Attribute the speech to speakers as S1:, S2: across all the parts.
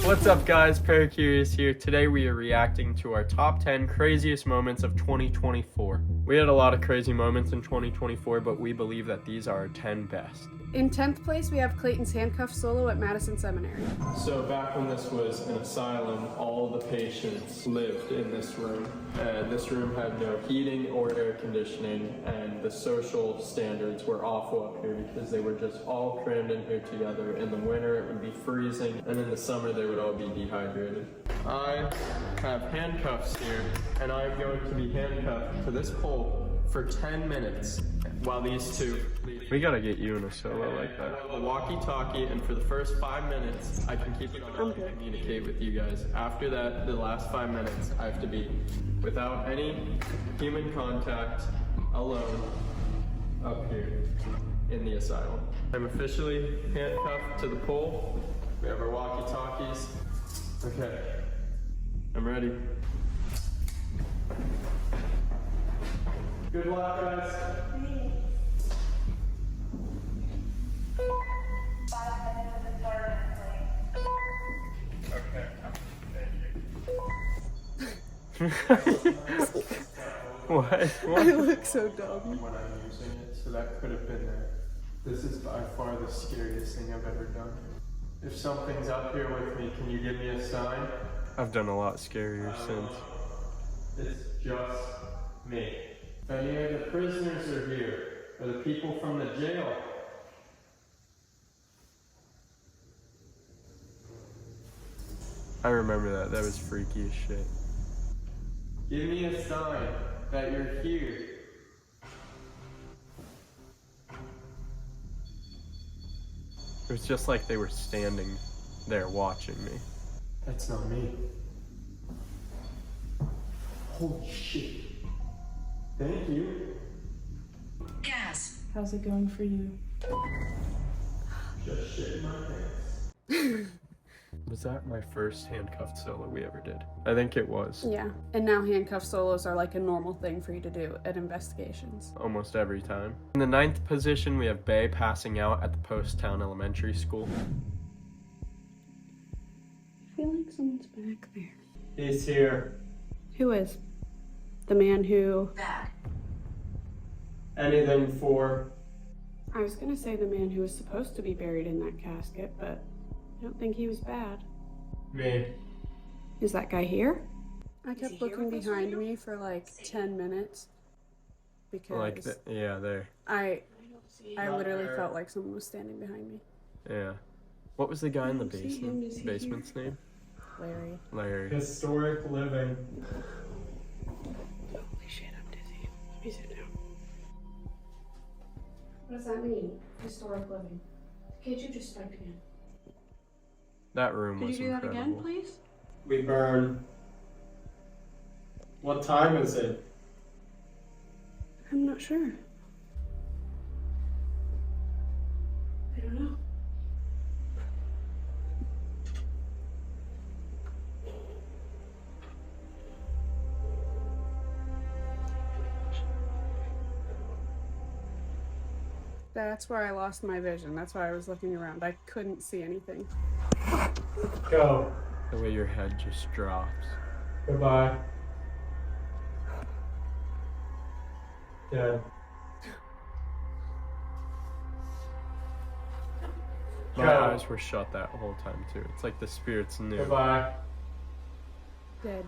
S1: What's up guys, ParaCurious here. Today we are reacting to our top 10 craziest moments of 2024. We had a lot of crazy moments in 2024, but we believe that these are our 10 best.
S2: In 10th place, we have Clayton's handcuff solo at Madison Seminary.
S1: So back when this was an asylum, all the patients lived in this room. And this room had no heating or air conditioning, and the social standards were awful up here because they were just all crammed in here together. In the winter it would be freezing, and in the summer they would all be dehydrated. I have handcuffs here, and I'm going to be handcuffed to this pole for 10 minutes while these two leave. We gotta get you in a solo like that. A walkie-talkie, and for the first 5 minutes, I can keep it on and communicate with you guys. After that, the last 5 minutes, I have to be without any human contact, alone, up here in the asylum. I'm officially handcuffed to the pole. We have our walkie-talkies. Okay, I'm ready. Good luck, guys. Okay, thank you. What?
S2: I look so dumb.
S1: When I'm using it, so that could have been there. This is by far the scariest thing I've ever done. If something's up here with me, can you give me a sign? I've done a lot scarier since. It's just me. If any of the prisoners are here, or the people from the jail, I remember that. That was freaky as shit. Give me a sign that you're here. It was just like they were standing there watching me. That's not me. Holy shit. Thank you.
S3: Gas.
S2: How's it going for you?
S1: Just shit in my pants. Was that my first handcuffed solo we ever did? I think it was.
S2: Yeah, and now handcuff solos are like a normal thing for you to do at investigations.
S1: Almost every time. In the 9th position, we have Bae passing out at the Post Town Elementary School.
S2: I feel like someone's back there.
S1: He's here.
S2: Who is? The man who...
S3: Back.
S1: Anything for...
S2: I was gonna say the man who was supposed to be buried in that casket, but I don't think he was bad.
S1: Me.
S2: Is that guy here? I kept looking behind me for like 10 minutes because
S1: Like, yeah, there.
S2: I literally felt like someone was standing behind me.
S1: Yeah. What was the guy in the
S2: I don't see him.
S1: basement?
S2: Is he
S1: Basement's name?
S2: Larry.
S1: Larry. Historic living.
S2: Holy shit, I'm dizzy. Let me sit down. What does that mean? Historic living. Can't you just type again?
S1: That room
S2: Could
S1: was
S2: you do that
S1: incredible.
S2: again, please?
S1: We burn. What time is it?
S2: I'm not sure. I don't know. That's where I lost my vision. That's why I was looking around. I couldn't see anything.
S1: Go. The way your head just drops. Goodbye. Dead. My eyes were shut that whole time too. It's like the spirits knew. Goodbye.
S2: Dead.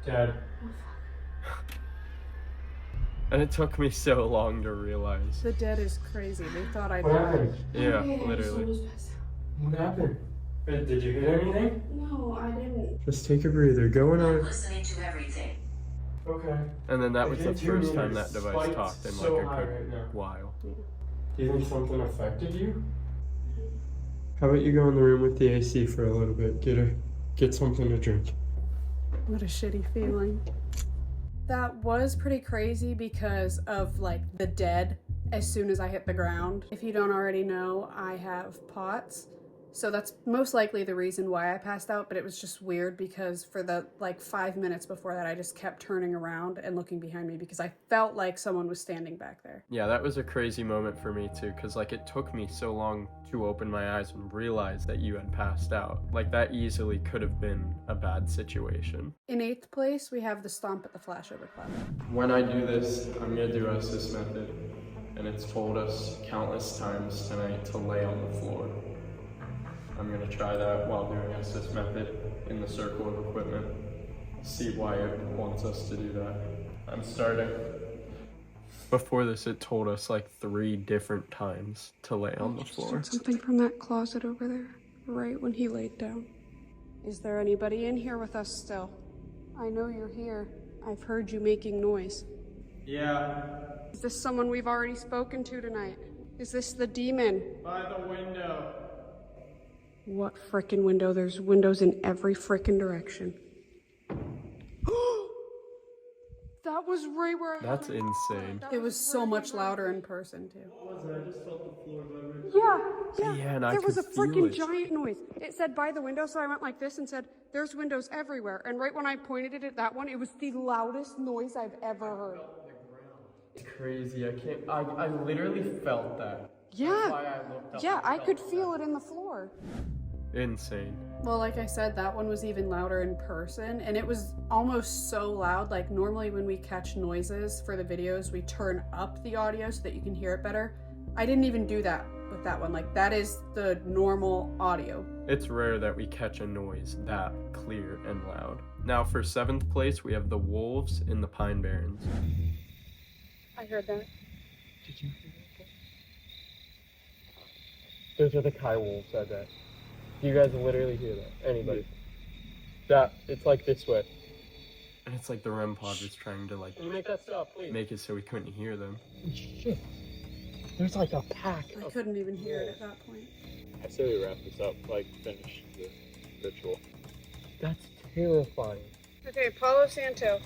S1: Dead. And it took me so long to realize.
S2: The dead is crazy. They thought I
S1: What
S2: died.
S1: happened? Yeah,
S2: Okay,
S1: literally. What happened? Did you hit anything?
S2: No, I didn't.
S1: Just take a breather. Go in
S3: I'm
S1: on.
S3: listening to everything.
S1: Okay. And then that was the first time that device talked in like a good while. Do you think something affected you? How about you go in the room with the AC for a little bit? Get something to drink.
S2: What a shitty feeling. That was pretty crazy because of like the dead as soon as I hit the ground. If you don't already know, I have POTS So that's most likely the reason why I passed out, but it was just weird because for the like 5 minutes before that, I just kept turning around and looking behind me because I felt like someone was standing back there.
S1: Yeah, that was a crazy moment for me too, because like it took me so long to open my eyes and realize that you had passed out. Like that easily could have been a bad situation.
S2: In 8th place, we have the stomp at the Flashover Club.
S1: When I do this, I'm gonna do us this method, and it's told us countless times tonight to lay on the floor. I'm gonna try that while doing us this method in the circle of equipment. See why it wants us to do that. I'm starting. Before this, it told us like 3 different times to lay on the floor.
S2: Something from that closet over there, right when he laid down. Is there anybody in here with us still? I know you're here. I've heard you making noise.
S1: Yeah,
S2: Is this someone we've already spoken to tonight? Is this the demon?
S1: by the window.
S2: What frickin' window? There's windows in every frickin' direction. That was right where I
S1: That's insane.
S2: It was so much louder in person too.
S1: I just felt the floor vibrate.
S2: Yeah,
S1: and I
S2: there was a
S1: could feel
S2: freaking
S1: it.
S2: giant noise. It said by the window, so I went like this and said, there's windows everywhere. And right when I pointed it at that one, it was the loudest noise I've ever heard.
S1: It's crazy. I literally felt that.
S2: Yeah,
S1: Why I looked up
S2: yeah,
S1: and
S2: I
S1: felt
S2: could
S1: that.
S2: feel it in the floor.
S1: Insane.
S2: Well, like I said, that one was even louder in person, and it was almost so loud. Like normally when we catch noises for the videos, we turn up the audio so that you can hear it better. I didn't even do that with that one. Like that is the normal audio.
S1: It's rare that we catch a noise that clear and loud. Now for 7th place, we have the wolves in the Pine Barrens.
S2: I heard that.
S1: Did you hear that? Those are the Kai wolves, I bet. Do you guys literally hear that? Anybody? That, it's like this way. And it's like the REM pod was trying to like, make that stop, please. Make it so we couldn't hear them. Shit. There's like a pack.
S2: I couldn't even hear it at that point.
S4: I say we wrap this up, like finish the ritual.
S1: That's terrifying.
S2: Okay, Palo Santo.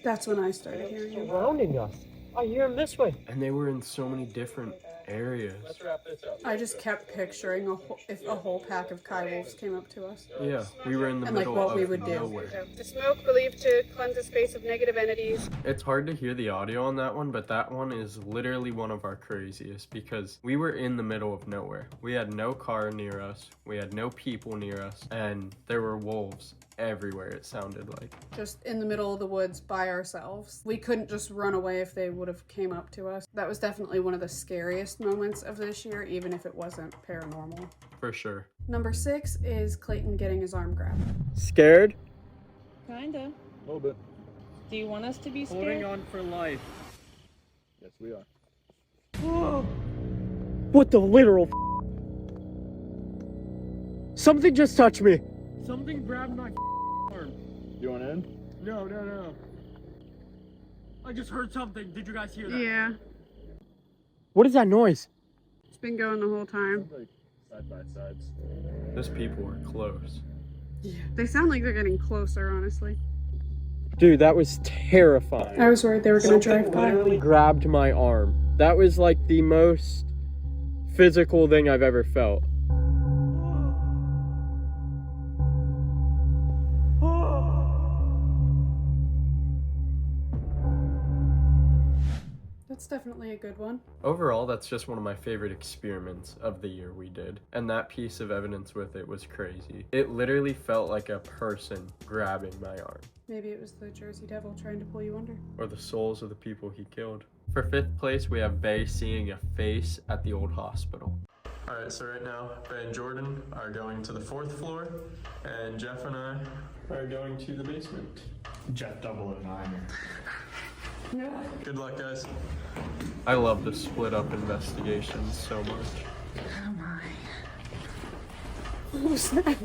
S2: That's when I started hearing it.
S1: Surrounding us. I hear them this way. And they were in so many different areas.
S4: Let's wrap this up.
S2: I just kept picturing if a whole pack of Kai wolves came up to us.
S1: Yeah, we were in the
S2: And like
S1: middle
S2: what
S1: of
S2: we would do.
S1: nowhere.
S2: The smoke believed to cleanse a space of negative entities.
S1: It's hard to hear the audio on that one, but that one is literally one of our craziest because we were in the middle of nowhere. We had no car near us, we had no people near us, and there were wolves everywhere, it sounded like.
S2: Just in the middle of the woods by ourselves. We couldn't just run away if they would have came up to us. That was definitely one of the scariest moments of this year, even if it wasn't paranormal.
S1: For sure.
S2: Number 6 is Clayton getting his arm grabbed.
S1: Scared?
S5: Kinda.
S4: A little bit.
S5: Do you want us to be scared?
S1: Holding on for life.
S4: Yes, we are.
S1: What the literal Something just touched me. Something grabbed my arm.
S4: You want in?
S1: No. I just heard something. Did you guys hear that?
S2: Yeah,
S1: What is that noise?
S2: it's been going the whole time.
S4: Like side by sides.
S1: Those people were close.
S2: They sound like they're getting closer, honestly.
S1: Dude, that was terrifying.
S2: I was worried they were gonna drive by.
S1: Literally grabbed my arm. That was like the most physical thing I've ever felt.
S2: That's definitely a good one.
S1: Overall, that's just one of my favorite experiments of the year we did. And that piece of evidence with it was crazy. It literally felt like a person grabbing my arm.
S2: Maybe it was the Jersey Devil trying to pull you under.
S1: Or the souls of the people he killed. For 5th place, we have Bay seeing a face at the old hospital. Alright, so right now, Bay and Jordan are going to the 4th floor, and Jeff and I are going to the basement.
S4: Jet 009.
S1: Good luck, guys. I love the split up investigations so much.
S5: Oh my.
S2: Who's that?
S6: We're at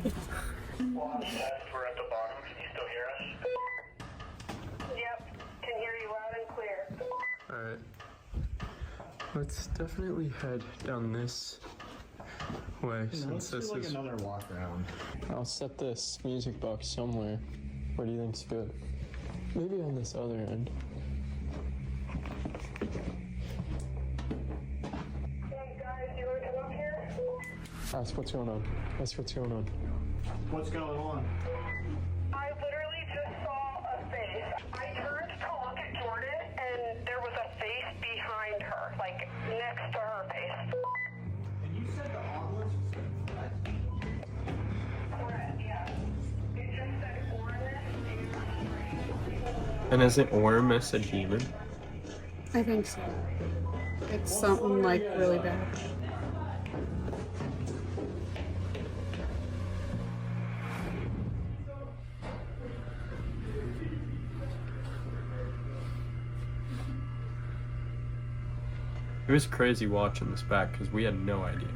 S6: the bottom. Can you still hear us?
S7: Yep, can hear you loud and clear.
S1: Alright. Let's definitely head down this way since this is...
S4: another walk around.
S1: I'll set this music box somewhere. Where do you think's good? Maybe on this other end.
S7: Hey guys, you want to come up here?
S1: Ask what's going on. Ask what's going on.
S6: What's going on?
S7: I literally just saw a face. I turned to look at Jordan, and there was a face behind her, like next to her face.
S6: And you said the ominous
S7: Correct, yeah. It just said Ormus.
S1: And isn't Ormus a demon?
S2: I think so. It's something like really bad.
S1: It was crazy watching this back because we had no idea.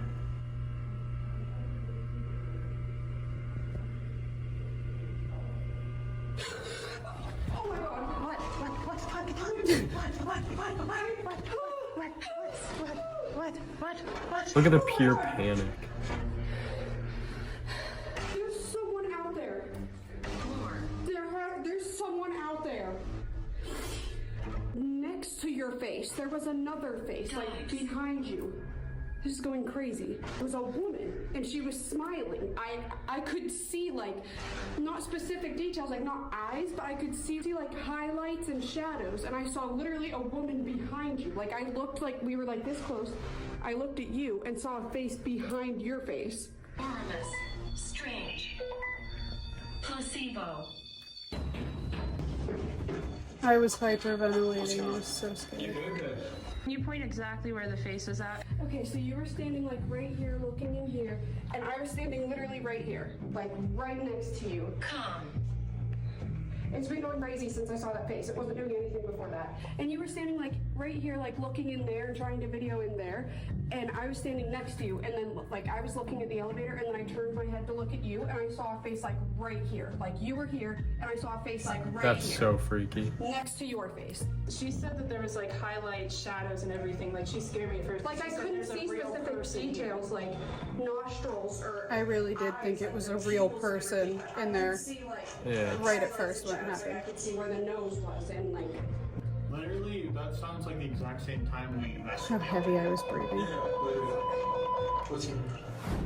S1: Look at the pure panic.
S2: There's someone out there. There's someone out there. Next to your face, there was another face, like behind you. This is going crazy. It was a woman, and she was smiling. I could see, like, not specific details, like not eyes, but I could see like highlights and shadows, and I saw literally a woman behind you. Like, I looked like we were like this close. I looked at you and saw a face behind your face.
S3: Ormus. Strange. Placebo.
S2: I was hyperventilating. I was so scared.
S5: Can you point exactly where the face is at?
S2: Okay, so you were standing like right here, looking in here, and I was standing literally right here, like right next to you.
S3: Come.
S2: It's been going crazy since I saw that face. It wasn't doing anything before that. And you were standing like right here, like looking in there and trying to video in there. And I was standing next to you, and then like I was looking at the elevator, and then I turned my head to look at you, and I saw a face like right here. Like you were here, and I saw a face like right
S1: That's
S2: here.
S1: so freaky.
S2: Next to your face.
S8: She said that there was like highlights, shadows, and everything. Like she scared me at first.
S2: Like I
S8: She said
S2: couldn't
S8: there's a
S2: see
S8: real
S2: specific
S8: person here.
S2: details, like nostrils or. I really did think it was a real person in there.
S1: Yeah.
S2: Right at first when it happened. I could see where the nose was and like
S6: Literally, that sounds like the exact same time we messed
S2: how heavy I was breathing.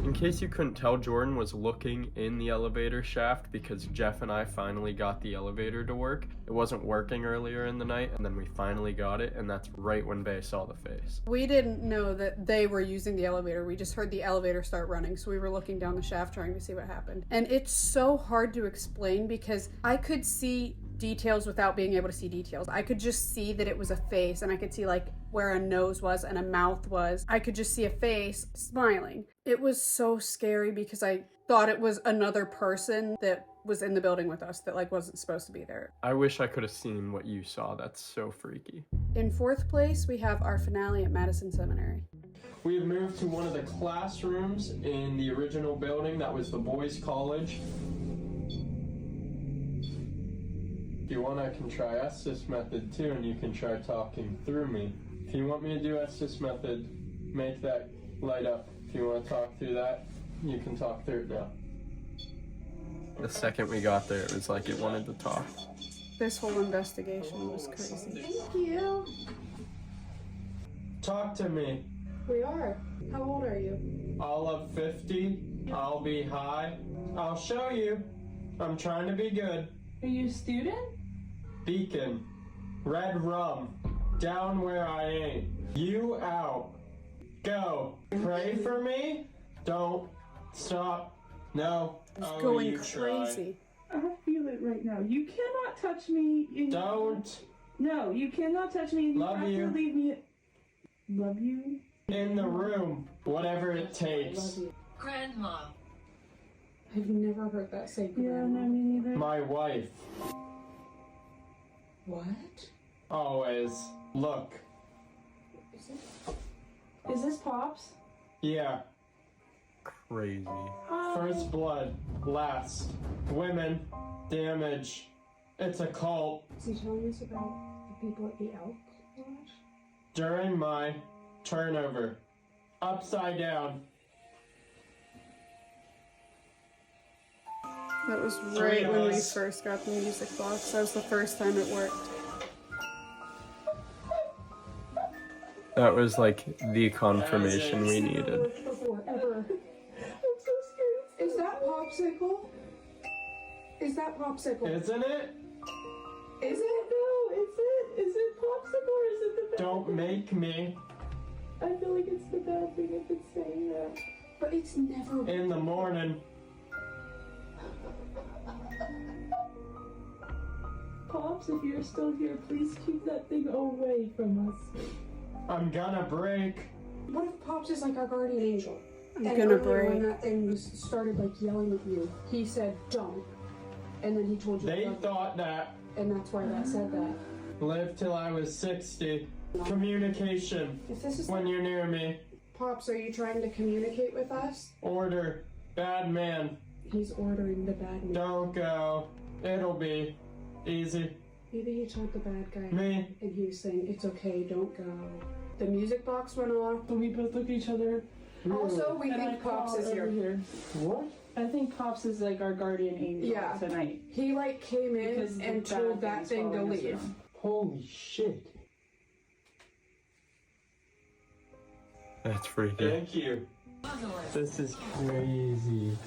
S1: In case you couldn't tell, Jordan was looking in the elevator shaft because Jeff and I finally got the elevator to work. It wasn't working earlier in the night, and then we finally got it, and that's right when Bae saw the face.
S2: We didn't know that they were using the elevator. We just heard the elevator start running, so we were looking down the shaft trying to see what happened. And it's so hard to explain because I could see details without being able to see details. I could just see that it was a face, and I could see like where a nose was and a mouth was. I could just see a face smiling. It was so scary because I thought it was another person that was in the building with us that like wasn't supposed to be there.
S1: I wish I could have seen what you saw. That's so freaky.
S2: In fourth place, we have our finale at Madison Seminary.
S1: We have moved to one of the classrooms in the original building that was the boys' college. If you want, I can try Estes method too, and you can try talking through me. If you want me to do Estes method, make that light up. If you want to talk through that, you can talk through it now. The second we got there, it was like it wanted to talk.
S2: This whole investigation was crazy. Thank you.
S1: Talk to me.
S2: We are. How old are you?
S1: All of 50. I'll be high. I'll show you. I'm trying to be good.
S5: Are you a student?
S1: Beacon. Red rum. Down where I ain't. You out. Go. Pray for me? Don't. Stop. No.
S2: It's
S1: Oh,
S2: going
S1: you
S2: crazy.
S5: I feel it right now. You cannot touch me.
S1: Don't.
S5: No, you cannot touch me.
S1: Love
S5: have
S1: you.
S5: to leave me. Love you.
S1: In the room. Whatever it takes.
S3: Grandma.
S2: I've never heard that say
S5: Yeah,
S2: grandma.
S5: no, me neither.
S1: My wife.
S5: What?
S1: Always. Look.
S5: Is this Pops?
S1: Yeah. Crazy. First blood. Last. Women. Damage. It's a cult.
S2: Is he telling us about the people at the Elk Lodge?
S1: During my turnover. Upside down.
S2: That was right when we first got the music box. That was the first time it worked.
S1: That was like the confirmation we needed.
S2: Before ever. that Popsicle? Is that Popsicle?
S1: Isn't it?
S2: Is it?
S5: No, is it? Is it popsicle or is it the bad
S1: Don't
S5: thing?
S1: make me.
S5: I feel like it's the bad thing if it's saying that.
S2: But it's never.
S1: In the morning.
S5: Pops, if you're still here, please keep that thing away from us.
S1: I'm gonna break.
S2: What if Pops is like our guardian angel? I'm And gonna earlier when break. that thing started like yelling at you, he said don't, and then he told you.
S1: They
S2: don't.
S1: thought that.
S2: And that's why that said that.
S1: Live till I was 60. Communication.
S2: If this is
S1: When you're near me.
S2: Pops, are you trying to communicate with us?
S1: Order. Bad man.
S2: He's ordering the bad man.
S1: Don't go. It'll be easy.
S2: Maybe he told the bad guy.
S1: Me.
S2: And he was saying, it's okay, don't go. The music box went off.
S5: But we both look at each other.
S2: Also, we
S5: And I
S2: think Pops
S5: call
S2: is
S5: over
S2: here.
S1: What?
S5: I think Pops is like our guardian angel
S2: Yeah.
S5: tonight.
S2: He like came in
S5: Because the
S2: and
S5: bad
S2: told that
S5: thing's
S2: thing to
S5: following us
S2: leave.
S5: around.
S1: Holy shit.
S4: That's freaky.
S1: Thank you. This is crazy.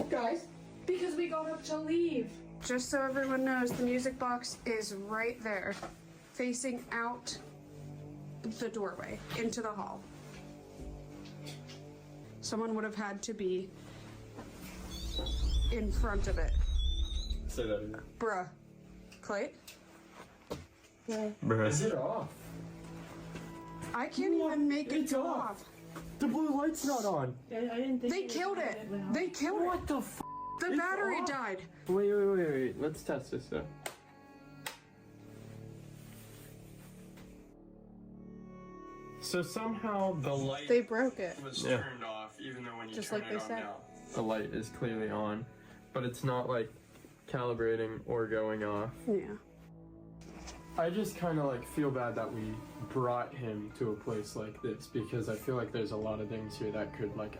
S2: Guys, because we got up to leave. Just so everyone knows, the music box is right there, facing out the doorway into the hall. Someone would have had to be in front of it.
S1: Say that again.
S2: Bruh. Clay?
S1: Is it off?
S2: I can't even make it
S1: It's
S2: go
S1: off.
S2: off.
S1: The blue light's not on.
S5: I didn't think
S2: They killed it. They killed it.
S1: What the f?
S2: The
S1: It's
S2: battery
S1: off.
S2: died.
S1: Wait. Let's test this out. So somehow the light
S2: They broke it.
S1: was
S4: Yeah.
S1: turned off, even though when you
S2: Just
S1: turn
S2: like
S1: it
S2: they
S1: on
S2: said.
S1: now, the light is clearly on, but it's not like calibrating or going off.
S2: Yeah.
S1: I just kind of like feel bad that we brought him to a place like this because I feel like there's a lot of things here that could like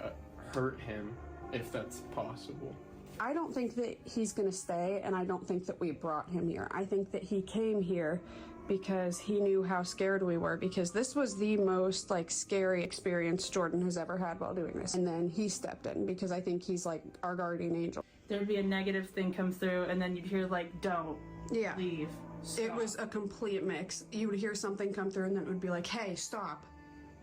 S1: hurt him if that's possible.
S2: I don't think that he's going to stay, and I don't think that we brought him here. I think that he came here because he knew how scared we were, because this was the most like scary experience Jordan has ever had while doing this. And then he stepped in because I think he's like our guardian angel.
S5: There'd be a negative thing come through, and then you'd hear like, "Don't
S2: Yeah.
S5: leave."
S2: It
S5: Stop."
S2: was a complete mix. You would hear something come through and then it would be like, hey, stop.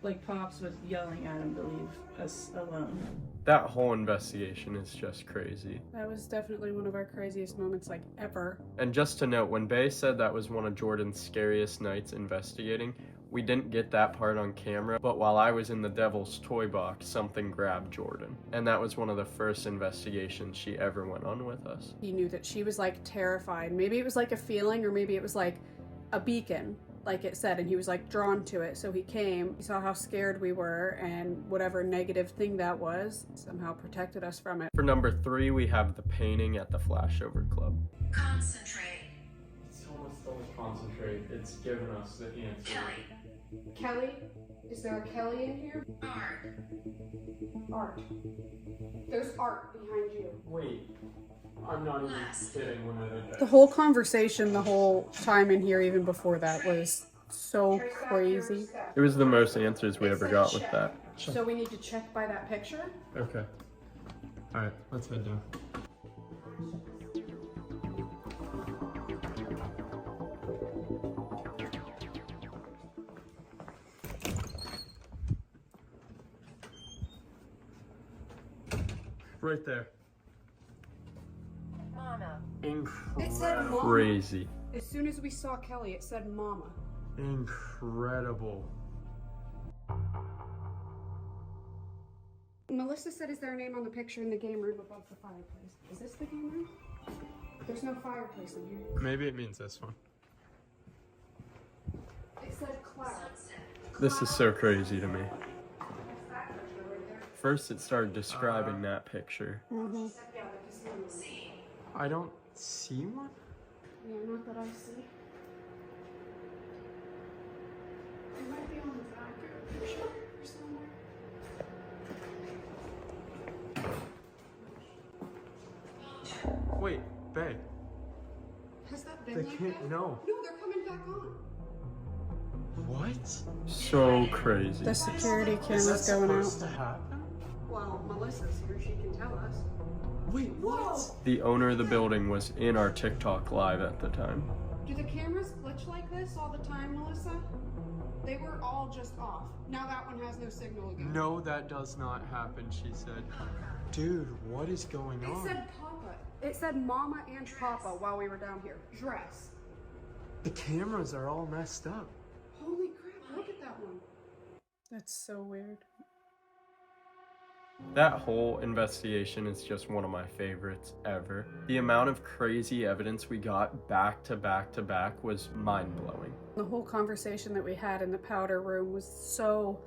S5: like Pops was yelling at him to leave us alone.
S1: That whole investigation is just crazy.
S2: That was definitely one of our craziest moments like ever.
S1: And just to note, when Bae said that was one of Jordan's scariest nights investigating, we didn't get that part on camera, but while I was in the devil's toy box, something grabbed Jordan. And that was one of the first investigations she ever went on with us.
S2: He knew that she was like terrified. Maybe it was like a feeling, or maybe it was like a beacon, like it said, and he was like drawn to it. So he came, he saw how scared we were, and whatever negative thing that was somehow protected us from it.
S1: For number 3, we have the painting at the Flashover Club.
S3: Concentrate.
S1: It's almost always concentrate. It's given us the answer.
S3: Kelly.
S2: Kelly? Is there a Kelly in here?
S3: Art.
S2: Art. There's art behind you.
S1: Wait, I'm not even kidding when I did that.
S2: The whole conversation, the whole time in here, even before that, was so crazy.
S1: It was the most answers we ever got with that.
S2: So we need to check by that picture?
S1: Okay. Alright, let's head down. Right there.
S3: Mama.
S2: It said Mama.
S1: Crazy.
S2: As soon as we saw Kelly, it said Mama.
S1: Incredible.
S2: Melissa said, is there a name on the picture in the game room above the fireplace? Is this the game room? There's no fireplace in here.
S1: Maybe it means this one.
S2: It said Cloud.
S1: This is so crazy to me. First it started describing that picture. I don't see one?
S2: Yeah, not that I see. It might be on the back of the picture or somewhere.
S1: Wait, Bae.
S2: Has that been
S1: They
S2: like
S1: can't,
S2: that?
S1: no.
S2: No, they're coming back on.
S1: What? So crazy.
S2: The security
S1: Is that
S2: camera's going
S1: supposed
S2: out.
S1: to happen?
S2: Well, Melissa Melissa's here, she can tell us.
S9: Wait, what?
S1: The owner of the building was in our TikTok live at the time.
S2: Do the cameras glitch like this all the time, Melissa? They were all just off. Now that one has no signal again.
S1: No, that does not happen, she said. Dude, what is going
S2: It
S1: on?
S2: said Papa. It said Mama and Papa while we were down here. Dress.
S1: The cameras are all messed up.
S2: Holy crap, look at that one. That's so weird.
S1: That whole investigation is just one of my favorites ever. The amount of crazy evidence we got back to back to back was mind-blowing.
S2: The whole conversation that we had in the powder room was so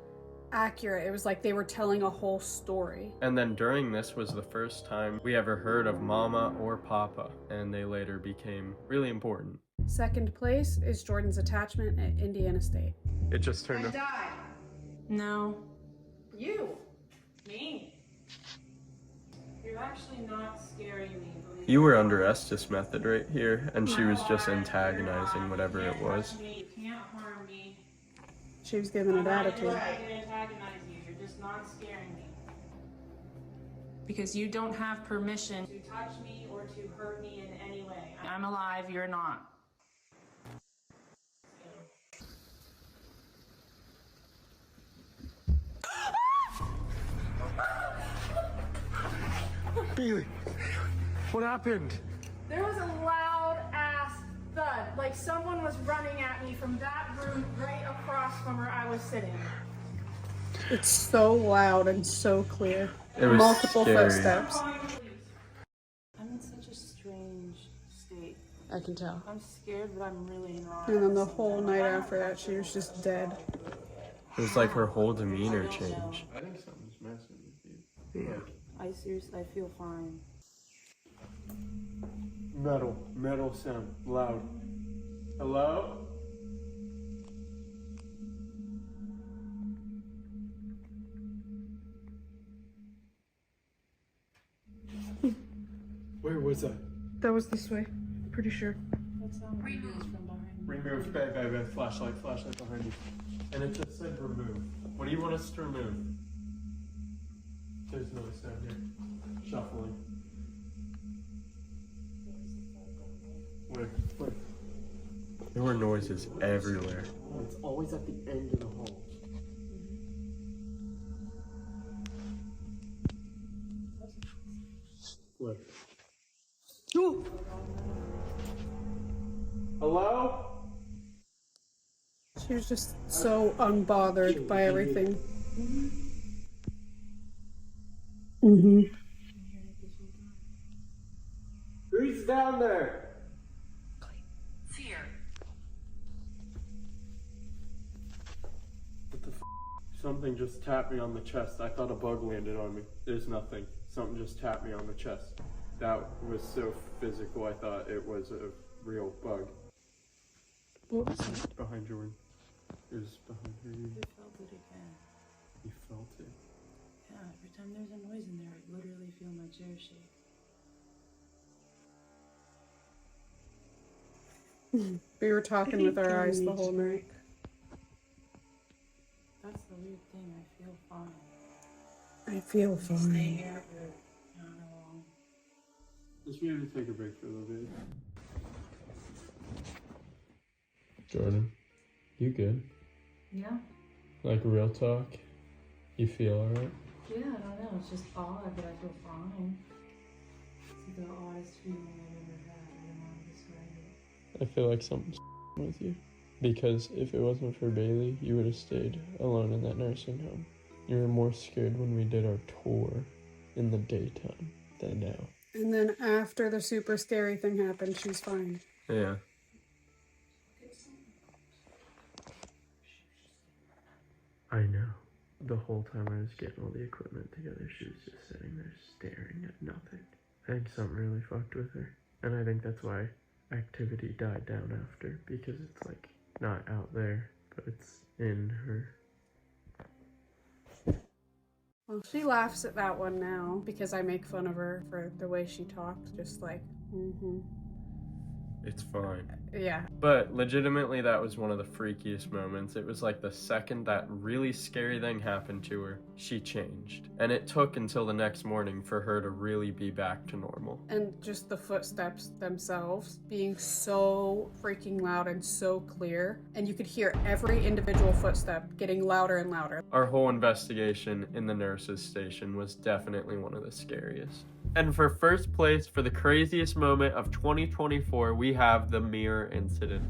S2: accurate. It was like they were telling a whole story.
S1: And then during this was the first time we ever heard of Mama or Papa, and they later became really important.
S2: Second place is Jordan's attachment at Indiana State.
S1: It just turned out.
S2: died.
S8: No.
S2: You.
S8: Me? You're actually not scaring me. believe
S1: You
S8: it.
S1: were under Estes method right here, and she was just antagonizing whatever it was.
S8: You can't harm me.
S2: She was giving it attitude.
S8: I can antagonize you. You're just not scaring me. Because you don't have permission to touch me or to hurt me in any way. I'm alive, you're not.
S1: Bailee, what happened?
S8: There was a loud ass thud. Like someone was running at me from that room right across from where I was sitting.
S2: It's so loud and so clear.
S1: It was
S2: Multiple
S1: scary.
S2: footsteps.
S8: I'm in such a strange state.
S2: I can tell.
S8: I'm scared, but I'm really not.
S2: And then the whole night after that, she was just dead.
S1: It was like her whole demeanor changed. I think something's messing with you.
S8: I seriously, I feel fine.
S1: Metal sound, loud. Hello? Where was that?
S2: That was this way. Pretty sure.
S8: That sound is from behind me.
S1: Remove, babe, flashlight behind you. And it just said remove. What do you want us to remove? There's noise down here. Shuffling. Where? There were noises everywhere.
S9: It's always at the end of the hall.
S1: Where? Hello?
S2: She was just so unbothered by everything. Mm-hmm.
S1: Who's down there?
S3: Fear.
S1: What the f? Something just tapped me on the chest. I thought a bug landed on me. There's nothing. Something just tapped me on the chest. That was so physical, I thought it was a real bug.
S2: What was it?
S1: Behind Jordan. It was behind her.
S8: I felt it again.
S1: You felt it.
S8: Yeah, every time there's a noise in there, I literally feel my chair shake.
S2: We were talking with our eyes the whole night.
S8: That's the weird thing, I feel fine.
S2: I feel
S8: Stay
S2: fine.
S8: here for not long.
S1: Let's be able to take a break for a little bit. Jordan, you good?
S8: Yeah?
S1: Like real talk? You feel alright?
S8: Yeah, I don't know. It's just odd, but I feel fine. It's like the oddest feeling I've ever had. I don't know how to describe it.
S1: I feel like something's with you. Because if it wasn't for Bailee, you would have stayed alone in that nursing home. You were more scared when we did our tour in the daytime than now.
S2: And then after the super scary thing happened, she's fine.
S1: Yeah. I know. The whole time I was getting all the equipment together, she was just sitting there staring at nothing. I think something really fucked with her. And I think that's why activity died down after, because it's like not out there, but it's in her.
S2: Well, she laughs at that one now because I make fun of her for the way she talks, just like, mm-hmm.
S1: It's fine.
S2: Yeah.
S1: But legitimately, that was one of the freakiest moments. It was like the second that really scary thing happened to her, she changed. And it took until the next morning for her to really be back to normal.
S2: And just the footsteps themselves being so freaking loud and so clear. And you could hear every individual footstep getting louder and louder.
S1: Our whole investigation in the nurse's station was definitely one of the scariest. And for first place for the craziest moment of 2024, we have the mirror incident.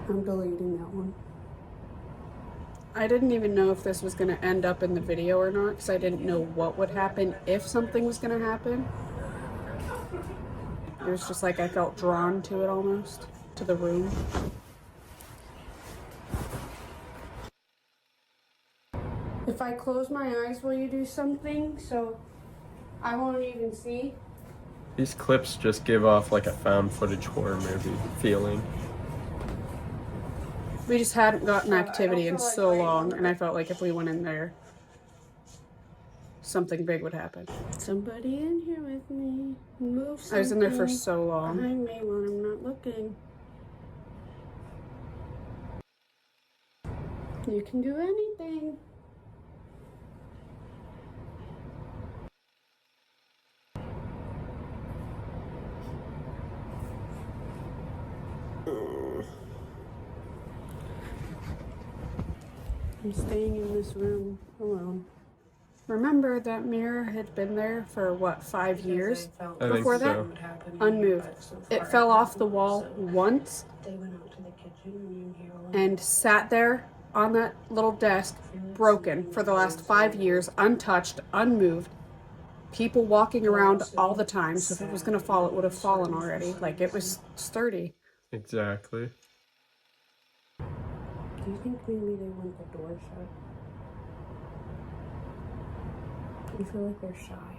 S2: I'm deleting that one. I didn't even know if this was going to end up in the video or not, because I didn't know what would happen if something was going to happen. It was just like I felt drawn to it almost, to the room. If I close my eyes, will you do something so I won't even see?
S1: These clips just give off like a found footage horror movie feeling.
S2: We just hadn't gotten activity in so long, and I felt like if we went in there, something big would happen. Somebody in here with me. Move something. I was in there for so long. Behind me when I'm not looking. You can do anything. I'm staying in this room alone. Remember that mirror had been there for what, 5 years before that? Unmoved. It fell off the wall once and sat there on that little desk, broken for the last 5 years, untouched, unmoved. People walking around all the time, so if it was gonna fall, it would have fallen already. Like, it was sturdy.
S1: Exactly.
S2: Do you think maybe they want the door shut? I feel like they're shy.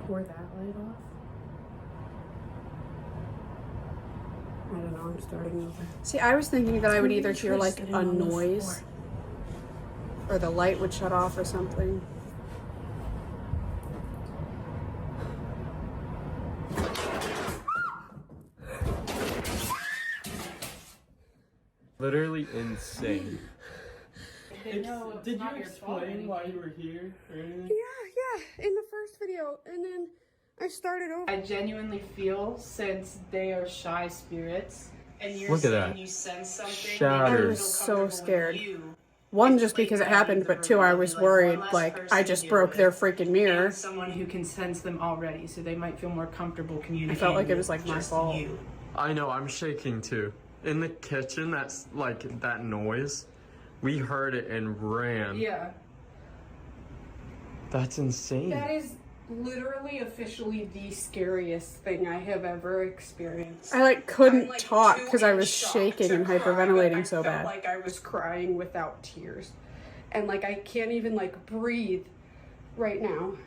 S2: Or that light off? I don't know, I'm starting over. See, I was thinking that I would either hear like a noise or the light would shut off or something.
S1: Literally insane.
S9: Did you explain why you were here or anything?
S2: Yeah, in the first video, and then I started over.
S8: I genuinely feel, since they are shy spirits, and you're
S1: Look at
S8: saying
S1: that.
S8: you sense something,
S1: Shattered.
S2: I was so scared. One, just because it happened, but two, I was worried, like, I just broke their freaking mirror.
S8: And someone who can sense them already, so they might feel more comfortable communicating.
S2: I felt like it was like my
S8: just
S2: fault.
S8: you.
S1: I know, I'm shaking too. In the kitchen, that's like that noise. We heard it and ran.
S2: Yeah.
S1: That's insane.
S2: That is literally officially the scariest thing I have ever experienced. I like couldn't talk because I was shaking and hyperventilating so bad. Like I was crying without tears. And like I can't even like breathe right now.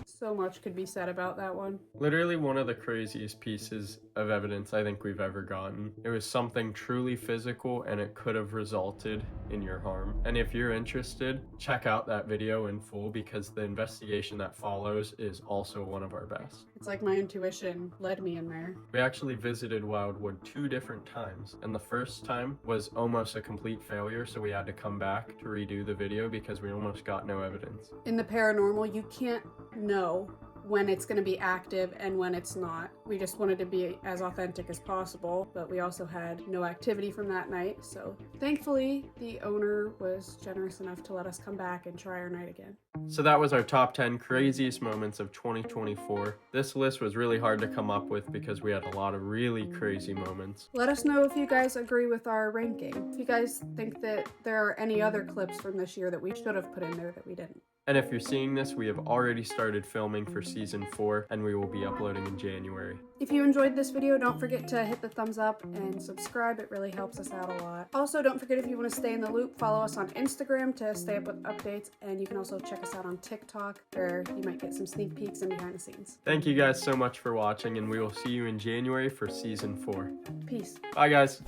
S2: So much could be said about that one.
S1: Literally one of the craziest pieces of evidence I think we've ever gotten. It was something truly physical and it could have resulted in your harm. And if you're interested, check out that video in full because the investigation that follows is also one of our best.
S2: It's like my intuition led me in there.
S1: We actually visited Wildwood 2 different times, and the first time was almost a complete failure, so we had to come back to redo the video because we almost got no evidence.
S2: In the paranormal, you can't know when it's going to be active and when it's not. We just wanted to be as authentic as possible, but we also had no activity from that night, so thankfully the owner was generous enough to let us come back and try our night again.
S1: So that was our top 10 craziest moments of 2024. This list was really hard to come up with because we had a lot of really crazy moments.
S2: Let us know if you guys agree with our ranking. If you guys think that there are any other clips from this year that we should have put in there that we didn't.
S1: And if you're seeing this, we have already started filming for season 4 and we will be uploading in January.
S2: If you enjoyed this video, don't forget to hit the thumbs up and subscribe. It really helps us out a lot. Also, don't forget, if you want to stay in the loop, follow us on Instagram to stay up with updates, and you can also check us out on TikTok where you might get some sneak peeks and behind the scenes.
S1: Thank you guys so much for watching, and we will see you in January for season 4.
S2: Peace.
S1: Bye guys.